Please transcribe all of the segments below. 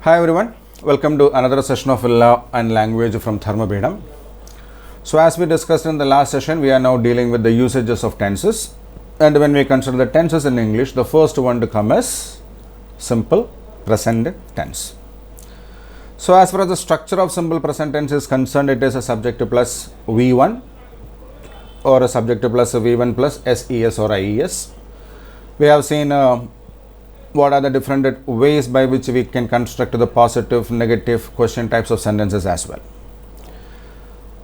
Hi everyone, welcome to another session of Law and Language from Dharmapeetam. So as we discussed in the last session, we are now dealing with the usages of tenses. And when we consider the tenses in English, the first one to come is simple present tense. So as far as the structure of simple present tense is concerned, it is a subject plus V1 or a subject plus V1 plus SES or IES. We have seen what are the different ways by which we can construct the positive, negative, question types of sentences as well.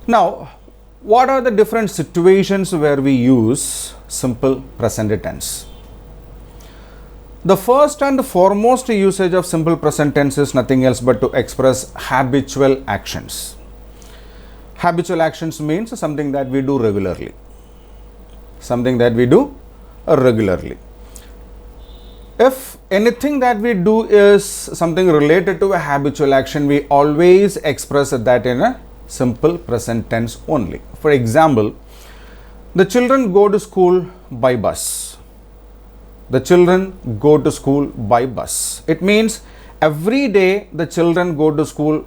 Now, what are the different situations where we use simple present tense? The first and foremost usage of simple present tense is nothing else but to express habitual actions. Habitual actions means something that we do regularly. Something that we do regularly. If anything that we do is something related to a habitual action, we always express that in a simple present tense only. For example, the children go to school by bus. The children go to school by bus. It means every day the children go to school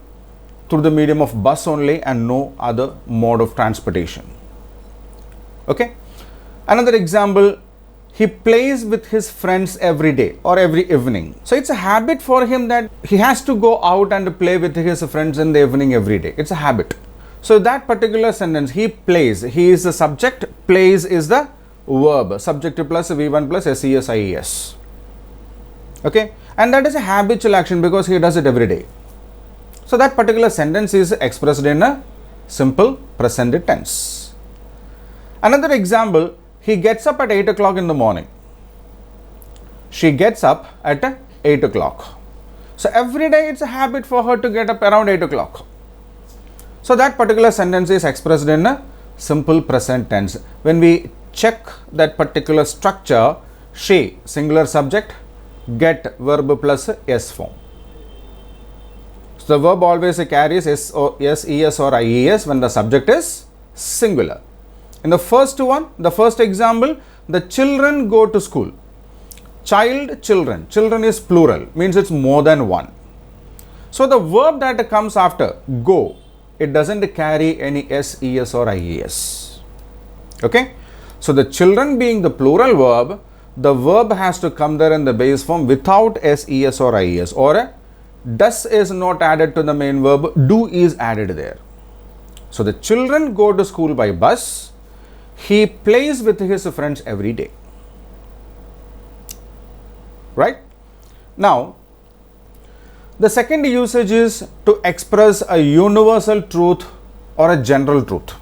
through the medium of bus only and no other mode of transportation. Okay. Another example, he plays with his friends every day or every evening. So it's a habit for him that he has to go out and play with his friends in the evening every day. It's a habit. So that particular sentence, he plays, he is the subject, plays is the verb, subject plus V1 plus SES IES. Okay, and that is a habitual action because he does it every day. So that particular sentence is expressed in a simple present tense. Another example, he gets up at 8 o'clock in the morning. She gets up at 8 o'clock. So every day it's a habit for her to get up around 8 o'clock. So that particular sentence is expressed in a simple present tense. When we check that particular structure, she, singular subject, get verb plus S form. So the verb always carries S, ES or IES when the subject is singular. In the first one, the first example, the children go to school. Child, children. Children is plural, means it's more than one. So the verb that comes after go, it doesn't carry any SES or IES. Okay. So the children being the plural verb, the verb has to come there in the base form without SES or IES, or does is not added to the main verb, do is added there. So the children go to school by bus. He plays with his friends every day. Right? Now, the second usage is to express a universal truth or a general truth.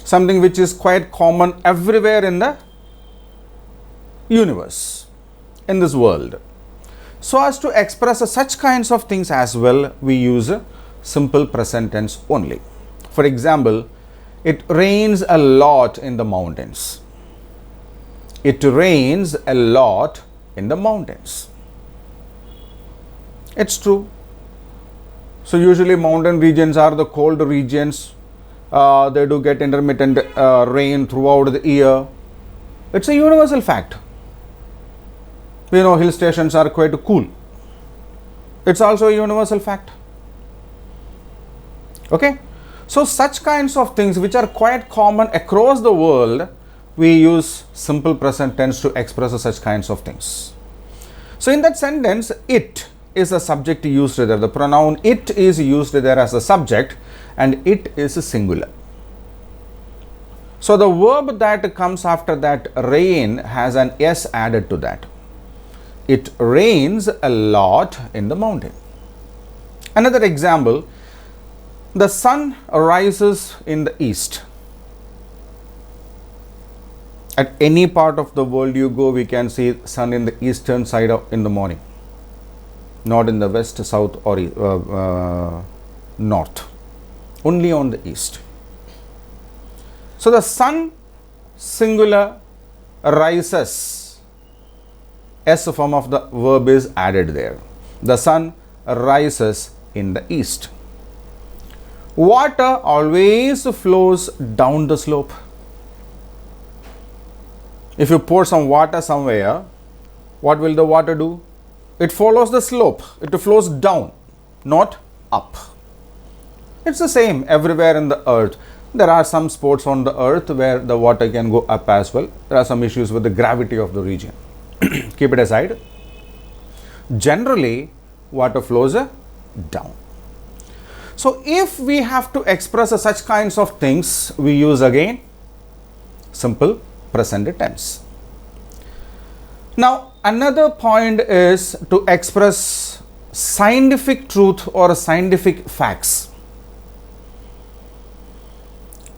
Something which is quite common everywhere in the universe, in this world. So as to express such kinds of things as well, we use a simple present tense only. For example, it rains a lot in the mountains. It rains a lot in the mountains. It's true. So usually mountain regions are the cold regions. They do get intermittent rain throughout the year. It's a universal fact. We know hill stations are quite cool. It's also a universal fact. Okay. So such kinds of things which are quite common across the world, we use simple present tense to express such kinds of things. So in that sentence, it is the subject used there. The pronoun it is used there as a subject and it is singular. So the verb that comes after that, rain, has an S added to that. It rains a lot in the mountain. Another example, the sun rises in the east. At any part of the world you go, we can see sun in the eastern side in the morning, not in the west, south or north, only on the east. So the sun, singular, rises, S form of the verb is added there. The sun rises in the east. Water always flows down the slope. If you pour some water somewhere, what will the water do? It follows the slope. It flows down, not up. It's the same everywhere in the earth. There are some spots on the earth where the water can go up as well. There are some issues with the gravity of the region. Keep it aside. Generally, water flows down. So, if we have to express such kinds of things, we use again simple present tense. Now, another point is to express scientific truth or scientific facts.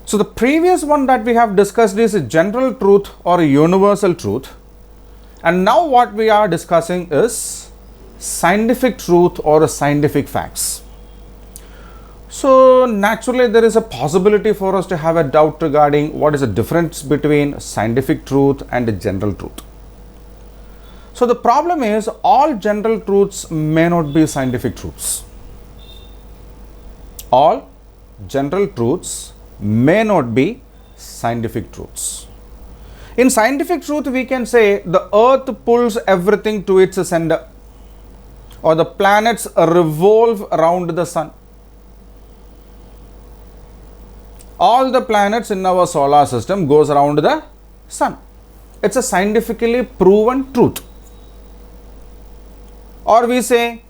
So, the previous one that we have discussed is a general truth or a universal truth, and now what we are discussing is scientific truth or scientific facts. So, naturally there is a possibility for us to have a doubt regarding what is the difference between scientific truth and general truth. So, the problem is all general truths may not be scientific truths. All general truths may not be scientific truths. In scientific truth, we can say the earth pulls everything to its center, or the planets revolve around the sun. All the planets in our solar system goes around the sun. It's a scientifically proven truth. Or we say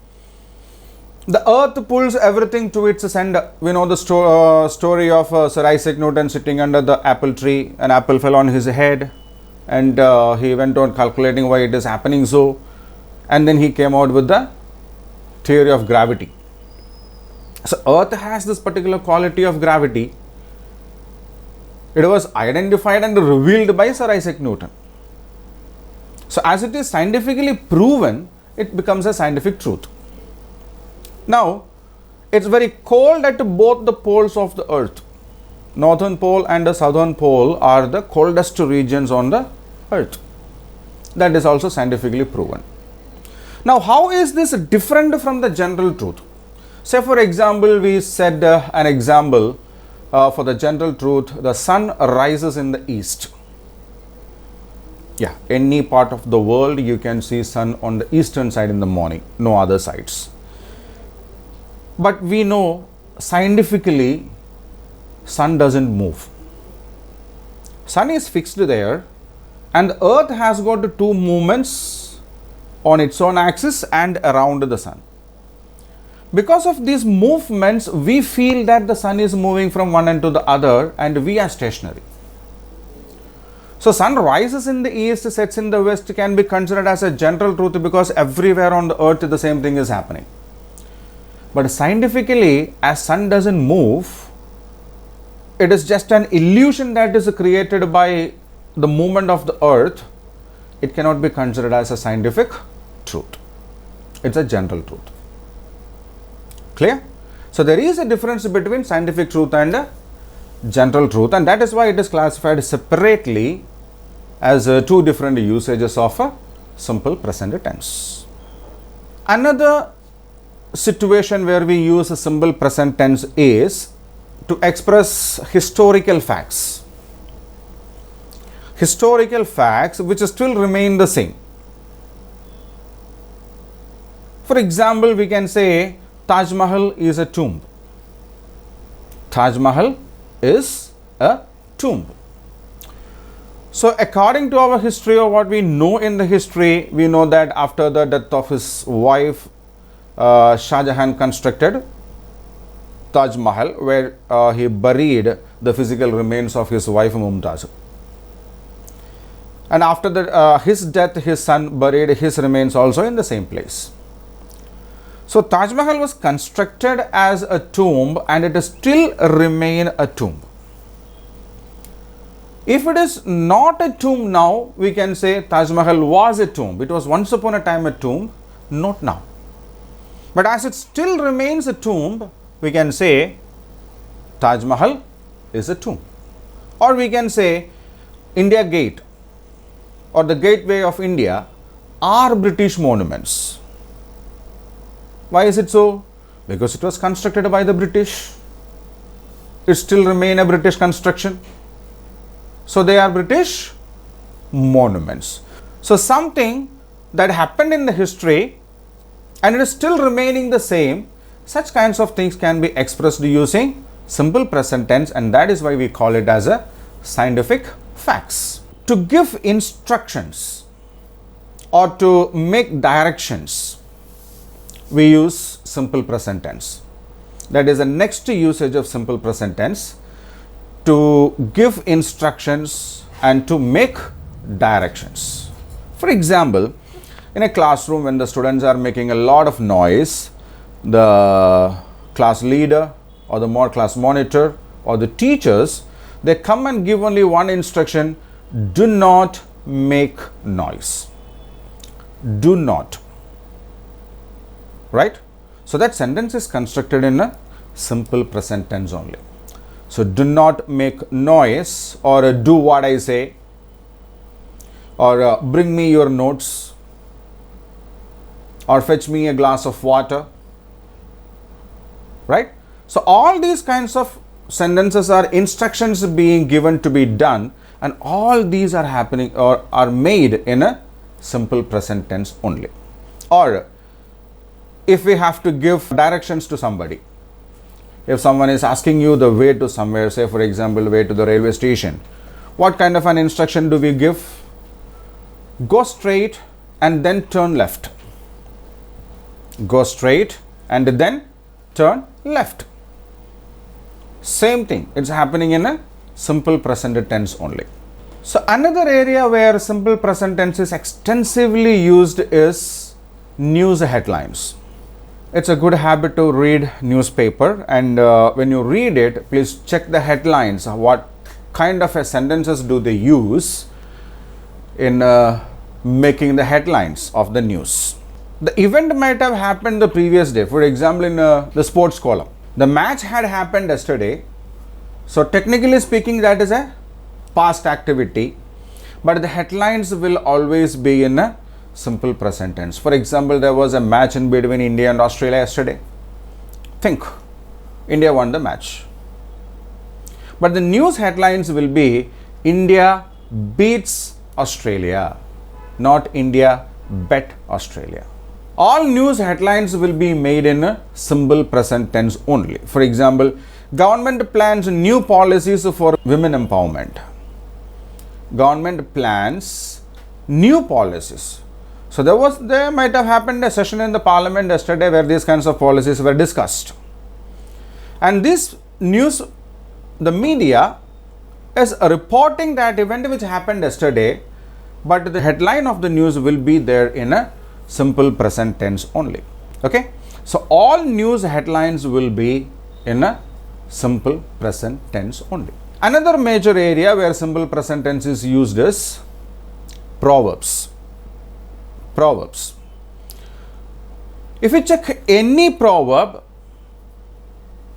the earth pulls everything to its center. We know the story of Sir Isaac Newton sitting under the apple tree. An apple fell on his head, and he went on calculating why it is happening so, and then he came out with the theory of gravity. So, earth has this particular quality of gravity. It was identified and revealed by Sir Isaac Newton. So, as it is scientifically proven, it becomes a scientific truth. Now, it's very cold at both the poles of the earth. Northern pole and the southern pole are the coldest regions on the earth. That is also scientifically proven. Now, how is this different from the general truth? Say, for example, we said an example for the general truth: the sun rises in the east. Yeah, any part of the world you can see sun on the eastern side in the morning, no other sides. But we know scientifically sun doesn't move. Sun is fixed there, and the earth has got two movements on its own axis and around the sun. Because of these movements, we feel that the sun is moving from one end to the other, and we are stationary. So, sun rises in the east, sets in the west can be considered as a general truth because everywhere on the earth the same thing is happening. But scientifically, as sun doesn't move, it is just an illusion that is created by the movement of the earth. It cannot be considered as a scientific truth. It's a general truth. Clear? So, there is a difference between scientific truth and general truth, and that is why it is classified separately as two different usages of a simple present tense. Another situation where we use a simple present tense is to express historical facts. Historical facts which still remain the same. For example, we can say Taj Mahal is a tomb. Taj Mahal is a tomb. So, according to our history or what we know in the history, we know that after the death of his wife, Shah Jahan constructed Taj Mahal, where he buried the physical remains of his wife Mumtaz. And after his death, his son buried his remains also in the same place. So, Taj Mahal was constructed as a tomb, and it still remain a tomb. If it is not a tomb now, we can say Taj Mahal was a tomb. It was once upon a time a tomb, not now. But as it still remains a tomb, we can say Taj Mahal is a tomb. Or we can say India Gate or the Gateway of India are British monuments. Why is it so? Because it was constructed by the British. It still remains a British construction. So, they are British monuments. So, something that happened in the history and it is still remaining the same, such kinds of things can be expressed using simple present tense, and that is why we call it as a scientific facts. To give instructions or to make directions, we use simple present tense. That is the next usage of simple present tense, to give instructions and to make directions. For example, in a classroom, when the students are making a lot of noise, the class leader or the class monitor or the teachers, they come and give only one instruction: do not make noise. Do not. Right? So that sentence is constructed in a simple present tense only. So do not make noise, or do what I say, or bring me your notes, or fetch me a glass of water. Right? So all these kinds of sentences are instructions being given to be done, and all these are happening or are made in a simple present tense only. Or if we have to give directions to somebody, if someone is asking you the way to somewhere, say for example way to the railway station, what kind of an instruction do we give? Go straight and then turn left. Go straight and then turn left. Same thing, it's happening in a simple present tense only. So another area where simple present tense is extensively used is news headlines. It's a good habit to read newspaper, and when you read it, please check the headlines. What kind of sentences do they use in making the headlines of the news? The event might have happened the previous day. For example, in the sports column, the match had happened yesterday. So technically speaking, that is a past activity, but the headlines will always be in a simple present tense. For example, there was a match in between India and Australia yesterday. Think, India won the match. But the news headlines will be India beats Australia, not India bet Australia. All news headlines will be made in a simple present tense only. For example, government plans new policies for women empowerment. Government plans new policies. So there might have happened a session in the parliament yesterday where these kinds of policies were discussed. And this news, the media is reporting that event which happened yesterday, but the headline of the news will be there in a simple present tense only. Okay? So all news headlines will be in a simple present tense only. Another major area where simple present tense is used is proverbs. Proverbs. If you check any proverb,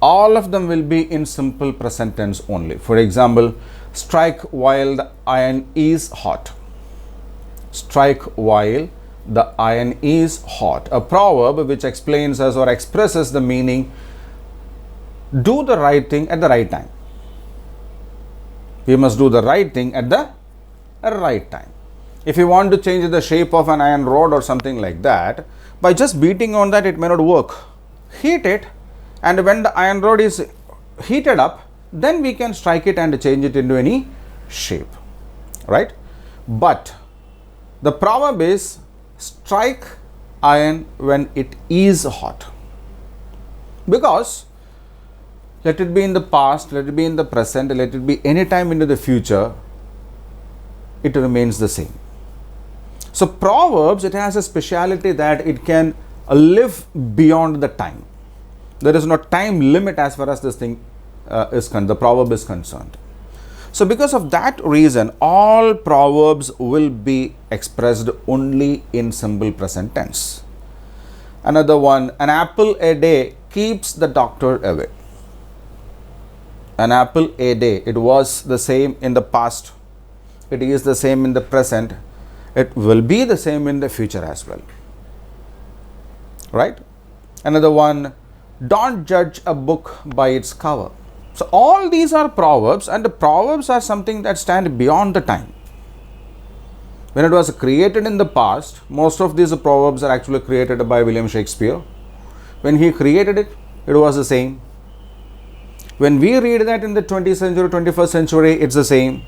all of them will be in simple present tense only. For example, strike while the iron is hot. Strike while the iron is hot. A proverb which explains us or expresses the meaning: do the right thing at the right time. We must do the right thing at the right time. If you want to change the shape of an iron rod or something like that, by just beating on that, it may not work. Heat it, and when the iron rod is heated up, then we can strike it and change it into any shape, right? But the proverb is strike iron when it is hot, because let it be in the past, let it be in the present, let it be any time into the future, it remains the same. So proverbs, it has a speciality that it can live beyond the time. There is no time limit as far as this thing the proverb is concerned. So because of that reason, all proverbs will be expressed only in simple present tense. Another one, an apple a day keeps the doctor away. An apple a day, it was the same in the past, it is the same in the present, it will be the same in the future as well, right? Another one, don't judge a book by its cover. So all these are proverbs, and the proverbs are something that stand beyond the time. When it was created in the past, most of these proverbs are actually created by William Shakespeare. When he created it, it was the same. When we read that in the 20th century, 21st century, it's the same.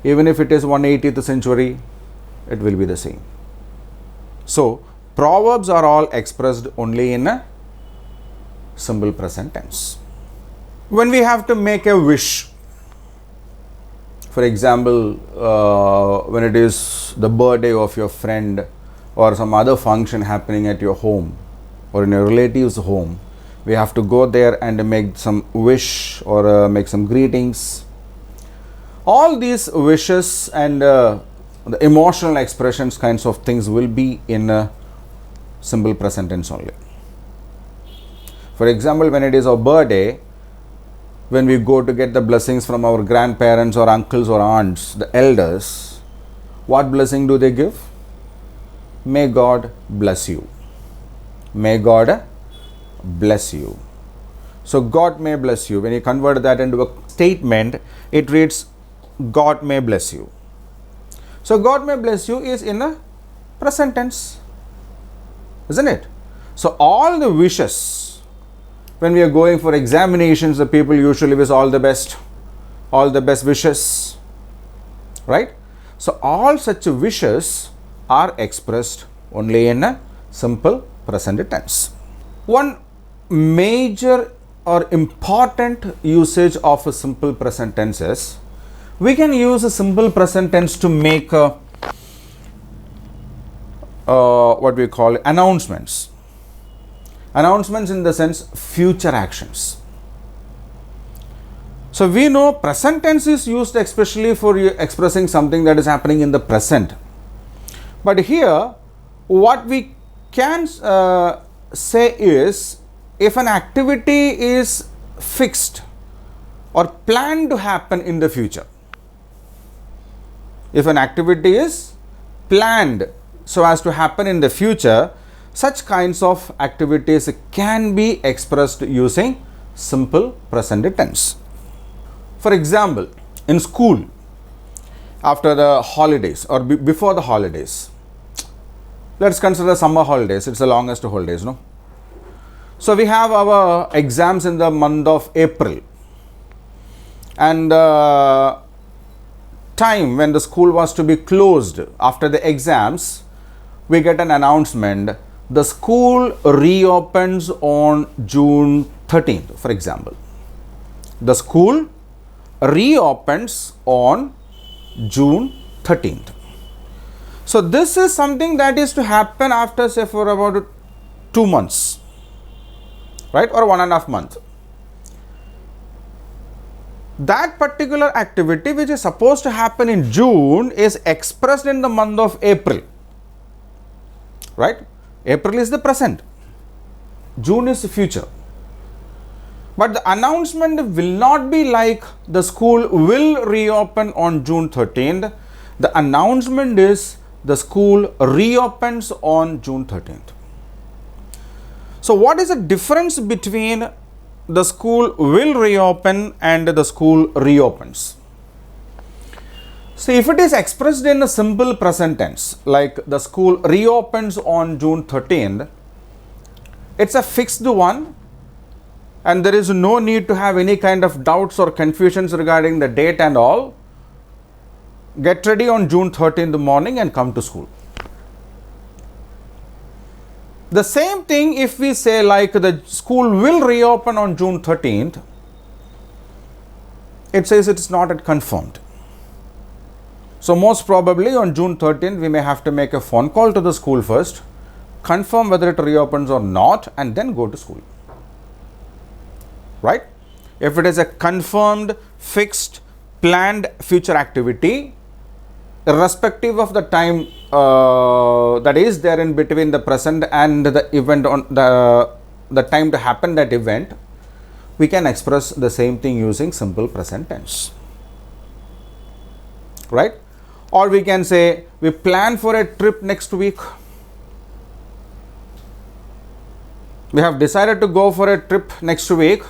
Even if it is 180th century, it will be the same. So, proverbs are all expressed only in a simple present tense. When we have to make a wish, for example, when it is the birthday of your friend or some other function happening at your home or in a relative's home, we have to go there and make some wish or make some greetings. All these wishes and the emotional expressions kinds of things will be in a simple present tense only. For example, when it is our birthday, when we go to get the blessings from our grandparents or uncles or aunts, the elders, what blessing do they give? May God bless you. May God bless you. So God may bless you. When you convert that into a statement, it reads God may bless you. So God may bless you is in a present tense, isn't it? So all the wishes, when we are going for examinations, the people usually wish all the best wishes, right? So all such wishes are expressed only in a simple present tense. One major or important usage of a simple present tense is, we can use a simple present tense to make what we call announcements. Announcements in the sense future actions. So we know present tense is used especially for expressing something that is happening in the present. But here what we can say is, if an activity is fixed or planned to happen in the future, if an activity is planned so as to happen in the future, such kinds of activities can be expressed using simple present tense. For example, in school, after the holidays or before the holidays, let's consider summer holidays, it's the longest holidays, no? So we have our exams in the month of April, and time when the school was to be closed after the exams, we get an announcement, the school reopens on June 13th, for example. The school reopens on June 13th. So this is something that is to happen after, say, for about 2 months, right, or 1.5 months. That particular activity which is supposed to happen in June is expressed in the month of April, right? April is the present, June is the future. But the announcement will not be like the school will reopen on June 13th. The announcement is the school reopens on June 13th. So what is the difference between the school will reopen and the school reopens? So if it is expressed in a simple present tense, like the school reopens on June 13th, it's a fixed one and there is no need to have any kind of doubts or confusions regarding the date and all. Get ready on June 13th morning and come to school. The same thing if we say like the school will reopen on June 13th, it says it's not yet confirmed. So most probably on June 13th, we may have to make a phone call to the school first, confirm whether it reopens or not, and then go to school. Right? If it is a confirmed, fixed, planned future activity, irrespective of the time that is there in between the present and the event on the time to happen that event, we can express the same thing using simple present tense. Right? Or we can say, we plan for a trip next week. We have decided to go for a trip next week.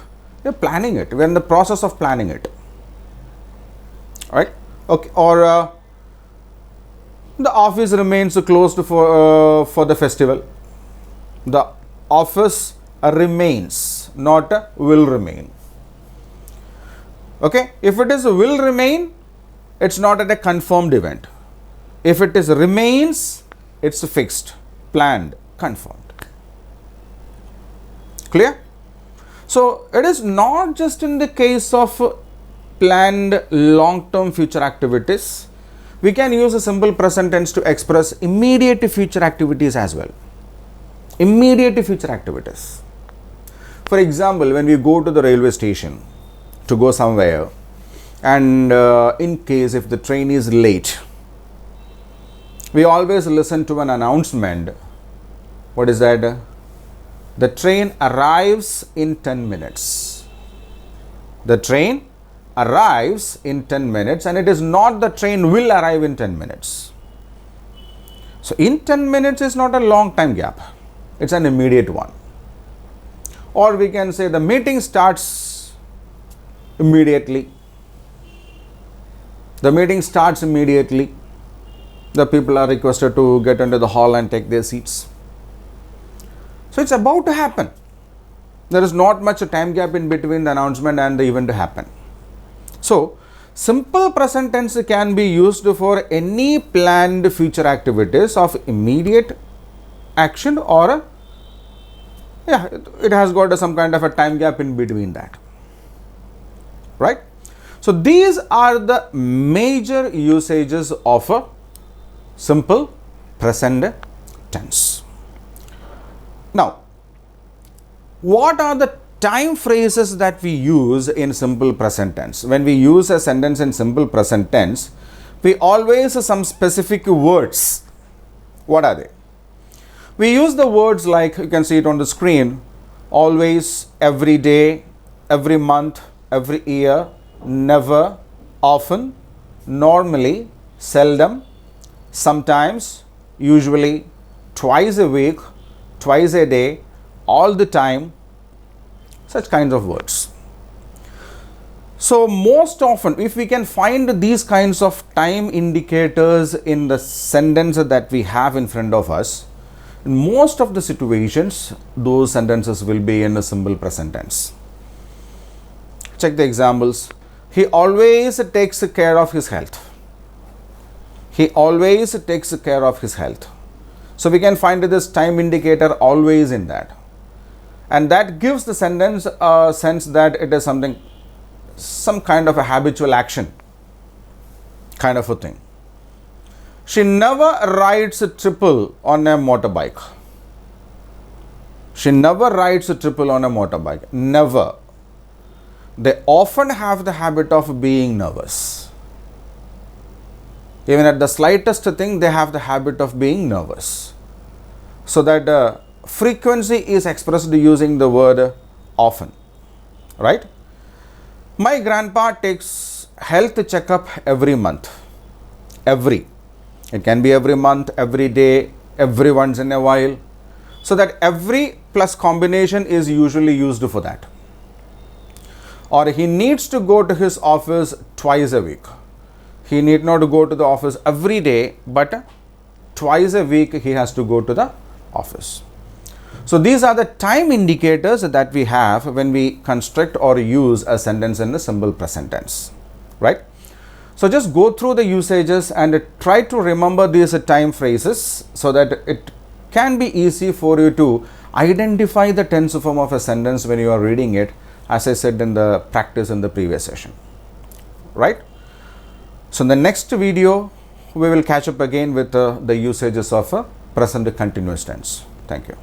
We are planning it. We are in the process of planning it. Right? Okay. Or The office remains closed for the festival. The office remains, not will remain. Okay, if it is will remain, it's not at a confirmed event. If it is remains, it's fixed, planned, confirmed. Clear? So it is not just in the case of planned long-term future activities. We can use a simple present tense to express immediate future activities as well. Immediate future activities. For example, when we go to the railway station to go somewhere, and in case if the train is late, we always listen to an announcement. What is that? The train arrives in 10 minutes. The train arrives in 10 minutes, and it is not the train will arrive in 10 minutes. So in 10 minutes is not a long time gap. It's an immediate one. Or we can say the meeting starts immediately. The meeting starts immediately. The people are requested to get into the hall and take their seats. So it's about to happen. There is not much a time gap in between the announcement and the event to happen. So simple present tense can be used for any planned future activities of immediate action, or it has got some kind of a time gap in between that. Right? So these are the major usages of a simple present tense. Now, what are the time phrases that we use in simple present tense? When we use a sentence in simple present tense, we always use some specific words. What are they? We use the words like, you can see it on the screen, always, every day, every month, every year, never, often, normally, seldom, sometimes, usually, twice a week, twice a day, all the time, such kinds of words. So most often, if we can find these kinds of time indicators in the sentence that we have in front of us, in most of the situations, those sentences will be in a simple present tense. Check the examples. He always takes care of his health. He always takes care of his health. So we can find this time indicator always in that. And that gives the sentence a sense that it is something, some kind of a habitual action kind of a thing. She never rides a triple on a motorbike. She never rides a triple on a motorbike. Never. They often have the habit of being nervous. Even at the slightest thing, they have the habit of being nervous. So that frequency is expressed using the word often. Right? My grandpa takes health checkup every month. Every. It can be every month, every day, every once in a while. So that every plus combination is usually used for that. Or he needs to go to his office twice a week. He need not go to the office every day, but twice a week he has to go to the office. So these are the time indicators that we have when we construct or use a sentence in the simple present tense. Right? So just go through the usages and try to remember these time phrases so that it can be easy for you to identify the tense form of a sentence when you are reading it, as I said in the practice in the previous session. Right? So in the next video, we will catch up again with the usages of a present continuous tense. Thank you.